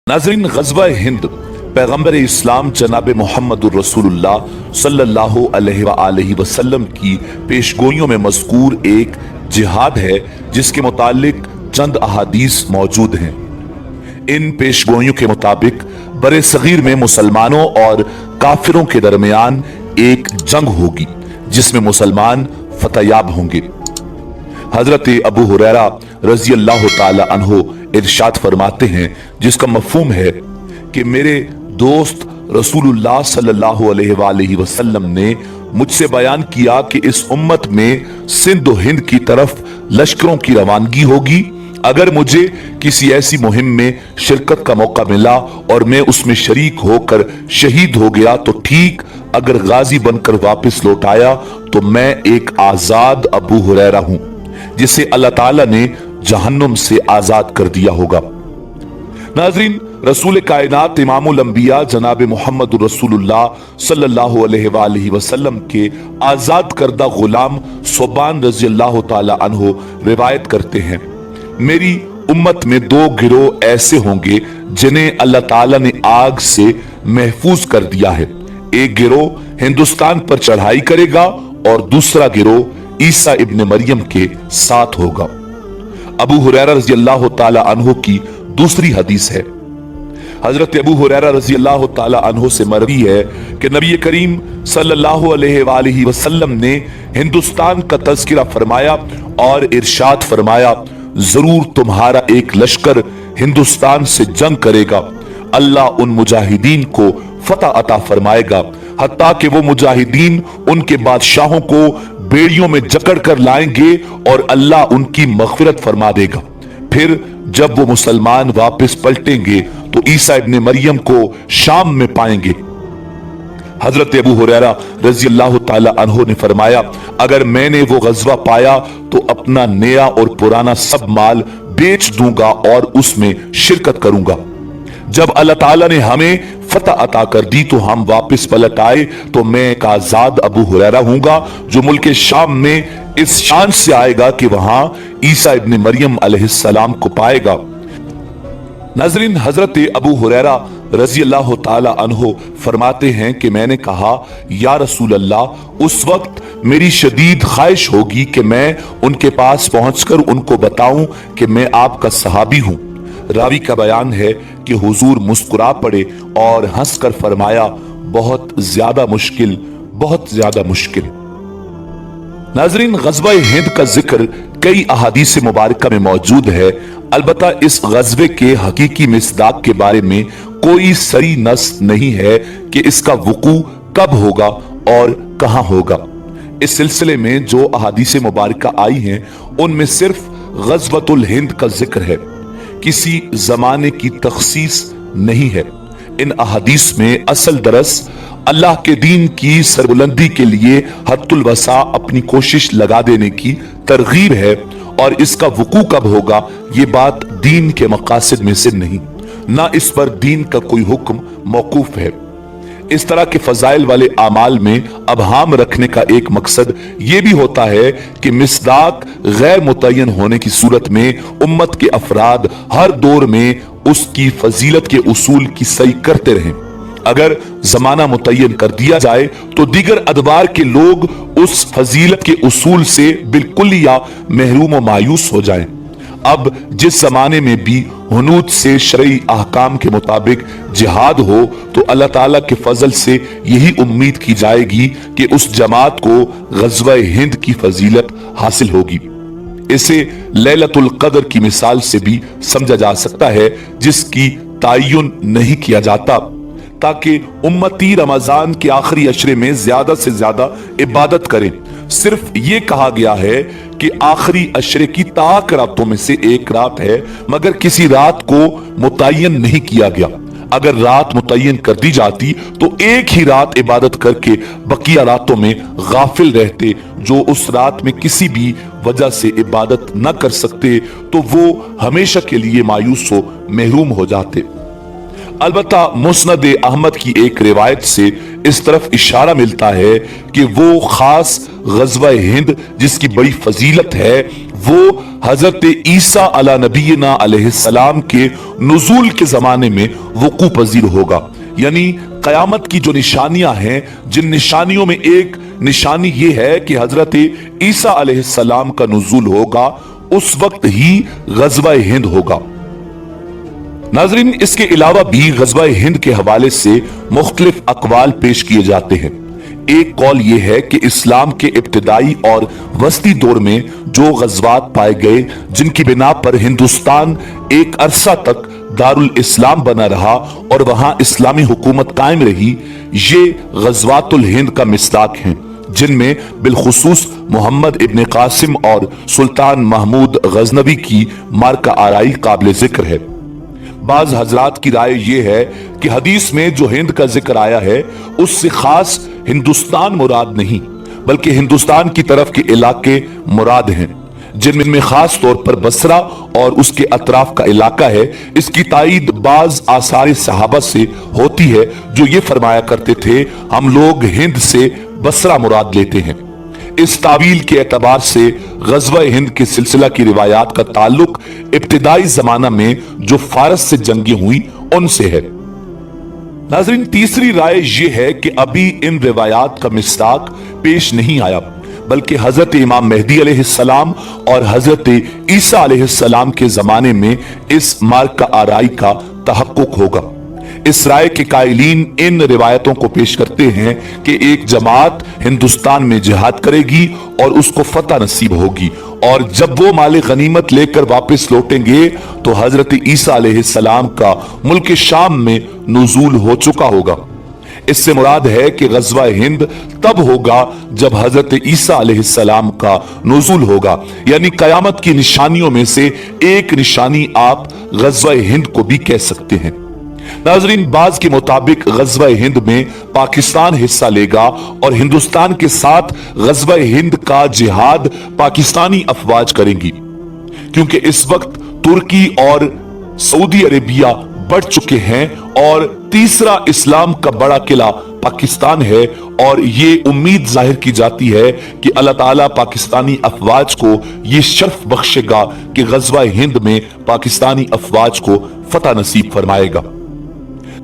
नाज़रीन, ग़ज़वा हिंद पैगम्बर इस्लाम जनाब मोहम्मद रसूलुल्लाह सल्लल्लाहु अलैहि वसल्लम की पेशगोइयों में मज़कूर एक जिहाद है जिसके मुतालिक चंद अहादीस मौजूद हैं। इन पेशगोइयों के मुताबिक बरे सगीर में मुसलमानों और काफिरों के दरमियान एक जंग होगी जिसमें मुसलमान फतयाब होंगे। हजरत अबू हुरैरा रजी अल्लाह ताला अन्हो इरशाद फरमाते हैं, जिसका मफहूम है कि मेरे दोस्त रसूलुल्लाह सल्लल्लाहु अलैहि वसल्लम ने मुझसे बयान किया कि इस उम्मत में सिंध और हिंद की तरफ लश्करों की रवानगी होगी। अगर मुझे किसी ऐसी मुहिम में शिरकत का मौका मिला और मैं उसमें शरीक होकर शहीद हो गया तो ठीक, अगर गाजी बनकर वापस लौट आया तो मैं एक आजाद अबू हुरैरा हूं जिसे अल्लाह ताला ने जहन्नुम से आजाद कर दिया होगा। नाज़रीन, रसूल कायनात इमामुल अंबिया जनाब मोहम्मद रसूलुल्लाह सल्लल्लाहु अलैहि वसल्लम के आजाद करदा गुलाम सोबान रजी अल्लाह ताला अन्हो रिवायत करते हैं, मेरी उम्मत में दो गिरोह ऐसे होंगे जिन्हें अल्लाह ताला ने आग से महफूज कर दिया है। एक गिरोह हिंदुस्तान पर चढ़ाई करेगा और दूसरा गिरोह ईसा इब्ने मरियम के साथ होगा। अबू हुरैरा रज़ी अल्लाह ताला अन्हो की दूसरी हदीस है। हजरत अबू हुरैरा रज़ी अल्लाह ताला अन्हो से मरवी है कि नबी करीम सल्लल्लाहु अलैहि वसल्लम ने हिंदुस्तान का तज़किरा फरमाया और इरशाद फरमाया, जरूर तुम्हारा एक लश्कर हिंदुस्तान से जंग करेगा। अल्लाह उन मुजाहिदीन को फतह अता फरमाएगा, हत्ता कि वो मुजाहिदीन उनके बादशाहों को बेड़ियों में जकड़ कर लाएंगे और अल्लाह उनकी मग़फ़िरत फरमा देगा। फिर जब वो मुसलमान वापस पलटेंगे तो ईसा इब्ने मरियम को शाम में पाएंगे। हजरत अबू हुरैरा रजी अल्लाह ताला अन्हो ने फरमाया, अगर मैंने वो गज़वा पाया तो अपना नया और पुराना सब माल बेच दूंगा और उसमें शिरकत करूंगा। जब अल्लाह ताला ने हमें फतह अता कर दी तो हम वापस पलट आए तो मैं एक आजाद अबू हुरैरा हूंगा जो मुल्क शाम में इस शान से आएगा कि वहां ईसा इब्ने मरियम अलैहिस्सलाम को पाएगा। नाज़रीन, हजरत अबू हुरैरा रजी अल्लाह ताला अन्हो फरमाते हैं कि मैंने कहा, या रसूल अल्लाह, उस वक्त मेरी शदीद ख्वाहिश होगी कि मैं उनके पास पहुंचकर उनको बताऊं कि मैं आपका सहाबी हूं। रावी का बयान है कि हुजूर मुस्कुरा पड़े और हंसकर फरमाया, बहुत ज्यादा मुश्किल, बहुत ज्यादा मुश्किल। नाज़रीन, ग़ज़वा हिंद का जिक्र कई अहादीस मुबारका में मौजूद है। अलबत्ता इस ग़ज़वे के हकीकी मिस्दाक के बारे में कोई सही नस नहीं है कि इसका वुकू कब होगा और कहां होगा। इस सिलसिले में जो अहादीस मुबारका आई हैं उनमें सिर्फ ग़ज़वतुल हिंद का जिक्र है, किसी जमाने की तखसीस नहीं है। इन अहादीस में असल दरस अल्लाह के दीन की सरबुलंदी के लिए हद्दुल वसा अपनी कोशिश लगा देने की तरगीब है और इसका वुकू कब होगा ये बात दीन के मकासद में से नहीं, ना इस पर दीन का कोई हुक्म मौकूफ है। इस तरह के फजाइल वाले आमाल में अबहाम रखने का एक मकसद ये भी होता है कि मिस्दाक गैर मुतय्यन होने की सूरत में उम्मत के अफराद हर दौर में उसकी फजीलत के उसूल की सही करते रहें। अगर जमाना मुतय्यन कर दिया जाए तो दीगर अदवार के लोग उस फजीलत के उसूल से बिल्कुल या महरूम व मायूस हो जाएं। अब जिस जमाने में भी हुनूद से शरई अहकाम के मुताबिक जिहाद हो तो अल्लाह ताला के फजल से यही उम्मीद की जाएगी कि उस जमात को ग़ज़वा हिंद की फजीलत हासिल होगी। इसे लैलतुल क़द्र की मिसाल से भी समझा जा सकता है जिसकी तायुन नहीं किया जाता, ताकि उम्मती रमजान के आखिरी अशरे में ज्यादा से ज्यादा इबादत करें। सिर्फ ये कहा गया है कि आखिरी अशरे की ताक रातों में से एक रात है, मगर किसी रात को मुतय्यन नहीं किया गया। अगर रात मुतय्यन कर दी जाती तो एक ही रात इबादत करके बकिया रातों में गाफिल रहते जो उस रात में किसी भी वजह से इबादत न कर सकते तो वो हमेशा के लिए मायूस हो महरूम हो जाते। अलबत्ता मुस्नद अहमद की एक रिवायत से इस तरफ इशारा मिलता है कि वो खास गज़वा हिंद जिसकी बड़ी फजीलत है वो हजरत ईसा अला नबीना अलैहिस्सलाम के नुज़ूल के जमाने में वक़ू पजीर होगा। यानी क़यामत की जो निशानियां हैं, जिन निशानियों में एक निशानी ये है कि हजरत ईसा अलैहिस्सलाम का नुज़ूल होगा, उस वक्त ही गज़वा हिंद होगा। नाज़रीन, इसके अलावा भी गज़वा हिंद के हवाले से मुख्तलिफ अक़वाल पेश किए जाते हैं। एक कौल यह है कि इस्लाम के इब्तिदाई और वस्ती दौर में जो गज़वात पाए गए, जिनकी बिना पर हिंदुस्तान एक अरसा तक दारुल इस्लाम बना रहा और वहां इस्लामी हुकूमत कायम रही, ये गज़वातुल हिंद का मिसदाक हैं, जिनमें बिलखुसूस मोहम्मद इब्न कासिम और सुल्तान महमूद गजनवी की मार्का आराई काबिल जिक्र है। बाज हजरात की राय यह है कि हदीस में जो हिंद का जिक्र आया है उससे खास हिंदुस्तान मुराद नहीं, बल्कि हिंदुस्तान की तरफ के इलाके मुराद हैं, जिनमें खास तौर पर बसरा और उसके अतराफ का इलाका है। इसकी तायीद बाज आसार सहाबा से होती है जो ये फरमाया करते थे, हम लोग हिंद से बसरा मुराद लेते हैं। इस तावील के एतबार से गज़वा हिंद के सिलसिला की रिवायात का ताल्लुक इब्तिदाई जमाना में जो फारस से जंगें हुई उनसे है। नाज़रीन, तीसरी राय यह है कि अभी इन रिवायात का मिस्दाक पेश नहीं आया, बल्कि हजरत इमाम मेहदी अलैहिस्सलाम और हजरत ईसा अलैहिस्सलाम के जमाने में इस मार्का आराई का तहक्कुक होगा। इस राय के कायलीन इन रिवायतों को पेश करते हैं कि एक जमात हिंदुस्तान में जिहाद करेगी और उसको फतह नसीब होगी, और जब वो माल गनीमत लेकर वापस लौटेंगे तो हजरत ईसा अलैहिस्सलाम का मुल्क शाम में नुज़ूल हो चुका होगा। इससे मुराद है कि गज़वा हिंद तब होगा जब हजरत ईसा अलैहिस्सलाम का नुज़ूल होगा, यानी कयामत की निशानियों में से एक निशानी आप गज़वा हिंद को भी कह सकते हैं। नाज़रीन, बाज के मुताबिक गज़वा हिंद में पाकिस्तान हिस्सा लेगा और हिंदुस्तान के साथ गज़वा हिंद का जिहाद पाकिस्तानी अफवाज करेंगी, क्योंकि इस वक्त तुर्की और सऊदी अरेबिया बढ़ चुके हैं और तीसरा इस्लाम का बड़ा किला पाकिस्तान है, और ये उम्मीद जाहिर की जाती है कि अल्लाह ताला पाकिस्तानी अफवाज को ये शर्फ बख्शेगा कि गज़वा हिंद में पाकिस्तानी अफवाज को फतह नसीब फरमाएगा।